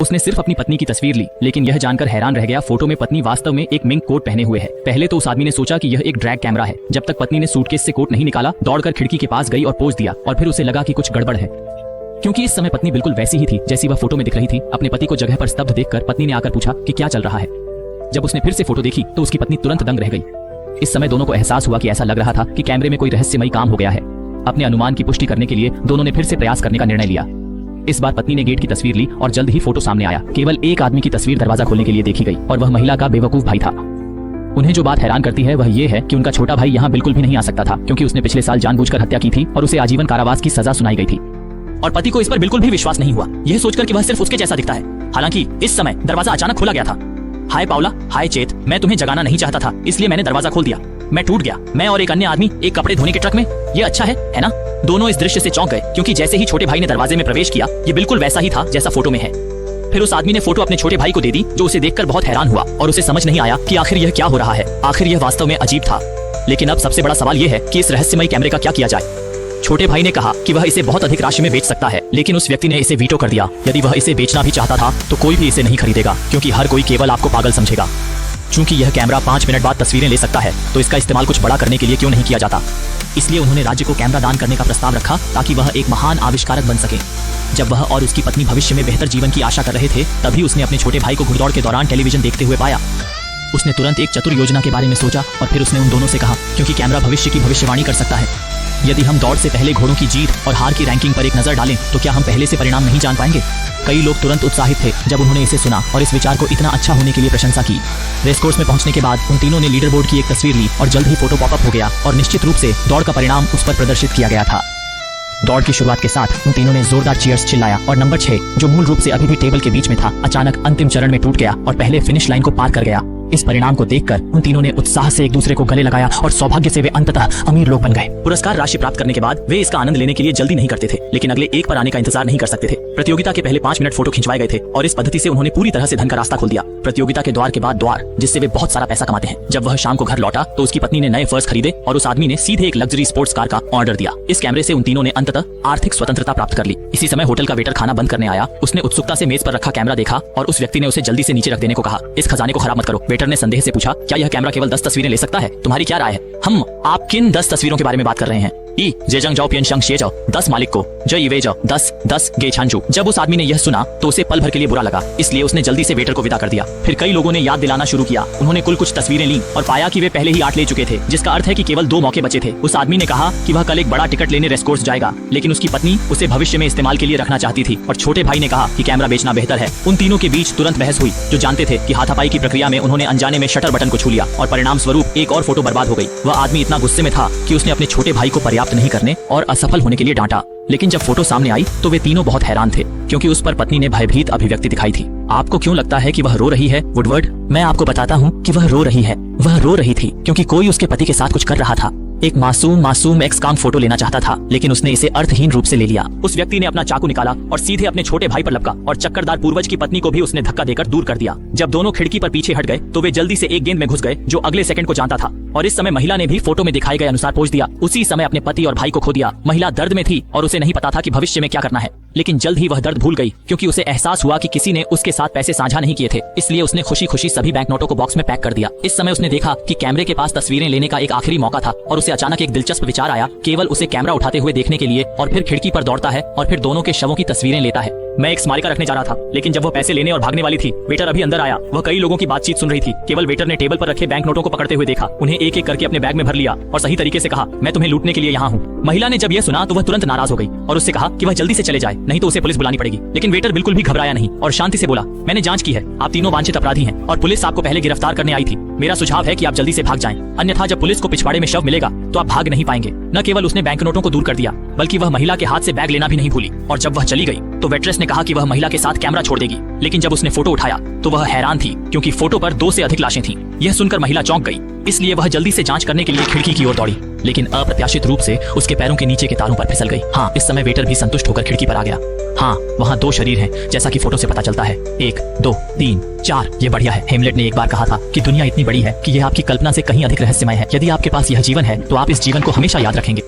उसने सिर्फ अपनी पत्नी की तस्वीर ली, लेकिन यह जानकर हैरान रह गया, फोटो में पत्नी वास्तव में एक मिंक कोट पहने हुए है। पहले तो उस आदमी ने सोचा कि यह एक ड्रैग कैमरा है। जब तक पत्नी ने सूटकेस से कोट नहीं निकाला, दौड़कर खिड़की के पास गई और पोज दिया, और फिर उसे लगा कि कुछ गड़बड़ है, क्योंकि इस समय पत्नी बिल्कुल वैसी ही थी जैसी वह फोटो में दिख रही थी। अपने पति को जगह पर स्तब्ध देखकर पत्नी ने आकर पूछा कि क्या चल रहा है। जब उसने फिर से फोटो देखी तो उसकी पत्नी तुरंत दंग रह गई। इस समय दोनों को एहसास हुआ कि ऐसा लग रहा था कि कैमरे में कोई रहस्यमयी काम हो गया है। अपने अनुमान की पुष्टि करने के लिए दोनों ने फिर से प्रयास करने का निर्णय लिया। इस बार पत्नी ने गेट की तस्वीर ली और जल्द ही फोटो सामने आया। केवल एक आदमी की तस्वीर दरवाजा खोलने के लिए देखी गई और वह महिला का बेवकूफ भाई था। उन्हें जो बात हैरान करती है वह ये है कि उनका छोटा भाई यहाँ बिल्कुल भी नहीं आ सकता था, क्योंकि उसने पिछले साल जानबूझकर हत्या की थी और उसे आजीवन कारावास की सजा सुनाई गई थी। और पति को इस पर बिल्कुल भी विश्वास नहीं हुआ, यह सोचकर कि वह सिर्फ उसके जैसा दिखता है। हालांकि इस समय दरवाजा अचानक खोला गया था। हाय पाउला, हाय चेत, मैं तुम्हें जगाना नहीं चाहता था, इसलिए मैंने दरवाजा खोल दिया। मैं टूट गया, मैं और एक अन्य आदमी एक कपड़े धोने के ट्रक में। ये अच्छा है ना? दोनों इस दृश्य से चौंक गए, क्योंकि जैसे ही छोटे भाई ने दरवाजे में प्रवेश किया, ये बिल्कुल वैसा ही था जैसा फोटो में है। फिर उस आदमी ने फोटो अपने छोटे भाई को दे दी, जो उसे देखकर बहुत हैरान हुआ और उसे समझ नहीं आया कि आखिर यह क्या हो रहा है। आखिर यह वास्तव में अजीब था। लेकिन अब सबसे बड़ा सवाल यह है कि इस रहस्यमयी कैमरे का क्या किया जाए। छोटे भाई ने कहा कि वह इसे बहुत अधिक राशि में बेच सकता है, लेकिन उस व्यक्ति ने इसे वीटो कर दिया। यदि वह इसे बेचना भी चाहता था तो कोई भी इसे नहीं खरीदेगा, क्योंकि हर कोई केवल आपको पागल समझेगा। चूंकि यह कैमरा 5 मिनट बाद तस्वीरें ले सकता है, तो इसका इस्तेमाल कुछ बड़ा करने के लिए क्यों नहीं किया जाता। इसलिए उन्होंने राज्य को कैमरा दान करने का प्रस्ताव रखा, ताकि वह एक महान आविष्कारक बन सके। जब वह और उसकी पत्नी भविष्य में बेहतर जीवन की आशा कर रहे थे, तभी उसने अपने छोटे भाई को घुड़दौड़ के दौरान टेलीविजन देखते हुए पाया। उसने तुरंत एक चतुर योजना के बारे में सोचा और फिर उसने उन दोनों से कहा, क्योंकि कैमरा भविष्य की भविष्यवाणी कर सकता है। यदि हम दौड़ से पहले घोड़ों की जीत और हार की रैंकिंग पर एक नजर डालें, तो क्या हम पहले से परिणाम नहीं जान पाएंगे। कई लोग तुरंत उत्साहित थे जब उन्होंने इसे सुना और इस विचार को इतना अच्छा होने के लिए प्रशंसा की। रेसकोर्स में पहुंचने के बाद उन तीनों ने लीडर बोर्ड की एक तस्वीर ली और जल्द ही फोटो पॉपअप हो गया और निश्चित रूप से दौड़ का परिणाम उस पर प्रदर्शित किया गया था। दौड़ की शुरुआत के साथ उन तीनों ने जोरदार चीयर्स चिल्लाया और नंबर 6, जो मूल रूप से अभी भी टेबल के बीच में था, अचानक अंतिम चरण में टूट गया और पहले फिनिश लाइन को पार कर गया। इस परिणाम को देखकर उन तीनों ने उत्साह से एक दूसरे को गले लगाया और सौभाग्य से वे अंततः अमीर लोग बन गए। पुरस्कार राशि प्राप्त करने के बाद वे इसका आनंद लेने के लिए जल्दी नहीं करते थे, लेकिन अगले एक पर आने का इंतजार नहीं कर सकते थे। प्रतियोगिता के पहले 5 मिनट फोटो खिंचवाए गए थे और इस पद्धति से उन्होंने पूरी तरह से धन का रास्ता खोल दिया। प्रतियोगिता के द्वार के बाद द्वार, जिससे वे बहुत सारा पैसा कमाते हैं। जब वह शाम को घर लौटा तो उसकी पत्नी ने नए फर्स खरीदे और उस आदमी ने सीधे एक लग्जरी स्पोर्ट्स कार का ऑर्डर दिया। इस कैमरे से उन तीनों ने अंततः आर्थिक स्वतंत्रता प्राप्त कर ली। इसी समय होटल का वेटर खाना बंद करने आया। उसने उत्सुकता से मेज पर रखा कैमरा देखा और उस व्यक्ति ने उसे जल्दी से नीचे रख देने को कहा। इस खजाने को खराब मत करो। वेटर ने संदेह से पूछा, क्या यह कैमरा केवल 10 तस्वीरें ले सकता है? तुम्हारी क्या राय है? हम आप किन 10 तस्वीरों के बारे में बात कर रहे हैं? ई जेजंग जाओ पियन शंग शे जाओ 10 मालिक को जय इवे जाओ 10 गे छांचू। जब उस आदमी ने यह सुना तो उसे पल भर के लिए बुरा लगा, इसलिए उसने जल्दी से वेटर को विदा कर दिया। फिर कई लोगों ने याद दिलाना शुरू किया। उन्होंने कुल कुछ तस्वीरें ली और पाया कि वे पहले ही 8 ले चुके थे, जिसका अर्थ है कि केवल 2 मौके बचे थे। उस आदमी ने कहा कि वह कल एक बड़ा टिकट लेने रेसकोर्स जाएगा, लेकिन उसकी पत्नी उसे भविष्य में इस्तेमाल के लिए रखना चाहती थी और छोटे भाई ने कहा कि कैमरा बेचना बेहतर है। उन तीनों के बीच तुरंत बहस हुई, जो जानते थे कि हाथापाई की प्रक्रिया में उन्होंने अनजाने में शटर बटन को छू लिया और परिणाम स्वरूप एक और फोटो बर्बाद हो गई। वह आदमी इतना गुस्से में था कि उसने अपने छोटे भाई को पर्याप्त नहीं करने और असफल होने के लिए डांटा। लेकिन जब फोटो सामने आई तो वे तीनों बहुत हैरान थे, क्योंकि उस पर पत्नी ने भयभीत अभिव्यक्ति दिखाई थी। आपको क्यों लगता है कि वह रो रही है, वुडवर्ड? मैं आपको बताता हूँ कि वह रो रही है। वह रो रही थी क्योंकि कोई उसके पति के साथ कुछ कर रहा था। एक मासूम एक्स काम फोटो लेना चाहता था, लेकिन उसने इसे अर्थहीन रूप से ले लिया। उस व्यक्ति ने अपना चाकू निकाला और सीधे अपने छोटे भाई पर लपका और चक्करदार पूर्वज की पत्नी को भी उसने धक्का देकर दूर कर दिया। जब दोनों खिड़की पर पीछे हट गए तो वे जल्दी से एक गेंद में घुस गए, जो अगले सेकंड को जानता था। और इस समय महिला ने भी फोटो में दिखाए गए अनुसार पोज दिया। उसी समय अपने पति और भाई को खो दिया। महिला दर्द में थी और उसे नहीं पता था कि भविष्य में क्या करना है, लेकिन जल्द ही वह दर्द भूल गई, क्योंकि उसे एहसास हुआ कि किसी ने उसके साथ पैसे साझा नहीं किए थे। इसलिए उसने खुशी खुशी सभी बैंक नोटों को बॉक्स में पैक कर दिया। इस समय उसने देखा कि कैमरे के पास तस्वीरें लेने का एक आखिरी मौका था और उसे अचानक एक दिलचस्प विचार आया, केवल उसे कैमरा उठाते हुए देखने के लिए, और फिर खिड़की पर दौड़ता है और फिर दोनों के शवों की तस्वीरें लेता है। मैं एक स्मारिका रखने जा रहा था, लेकिन जब वह पैसे लेने और भागने वाली थी, वेटर अभी अंदर आया। वह कई लोगों की बातचीत सुन रही थी। केवल वेटर ने टेबल पर रखे बैंक नोटों को पकड़ते हुए देखा, उन्हें एक एक करके अपने बैग में भर लिया और सही तरीके से कहा, मैं तुम्हें लूटने के लिए यहाँ हूँ। महिला ने जब यह सुना तो वह तुरंत नाराज हो गई और उससे कहा कि वह जल्दी से चले जाए, नहीं तो उसे पुलिस बुलानी पड़ेगी। लेकिन वेटर बिल्कुल भी घबराया नहीं और शांति से बोला, मैंने जांच की है, आप तीनों वांछित अपराधी हैं और पुलिस आपको पहले गिरफ्तार करने आई थी। मेरा सुझाव है कि आप जल्दी से भाग जाएं, अन्यथा जब पुलिस को पिछवाड़े में शव मिलेगा तो आप भाग नहीं पाएंगे। न केवल उसने बैंक नोटों को दूर कर दिया, बल्कि वह महिला के हाथ से बैग लेना भी नहीं भूली। और जब वह चली गई तो वेट्रेस ने कहा कि वह महिला के साथ कैमरा छोड़ देगी, लेकिन जब उसने फोटो उठाया तो वह हैरान थी, क्योंकि फोटो पर 2 से अधिक लाशें थीं। यह सुनकर महिला चौंक गई, इसलिए वह जल्दी से जांच करने के लिए खिड़की की ओर दौड़ी, लेकिन अप्रत्याशित रूप से उसके पैरों के नीचे के तारों पर फिसल गई। हाँ, इस समय वेटर भी संतुष्ट होकर खिड़की पर आ गया। हाँ, वहाँ 2 शरीर हैं, जैसा कि फोटो से पता चलता है। 1, 2, 3, 4, ये बढ़िया है। हेमलेट ने एक बार कहा था कि दुनिया इतनी बड़ी है कि यह आपकी कल्पना से कहीं अधिक रहस्यमय है। यदि आपके पास यह जीवन है तो आप इस जीवन को हमेशा याद रखेंगे।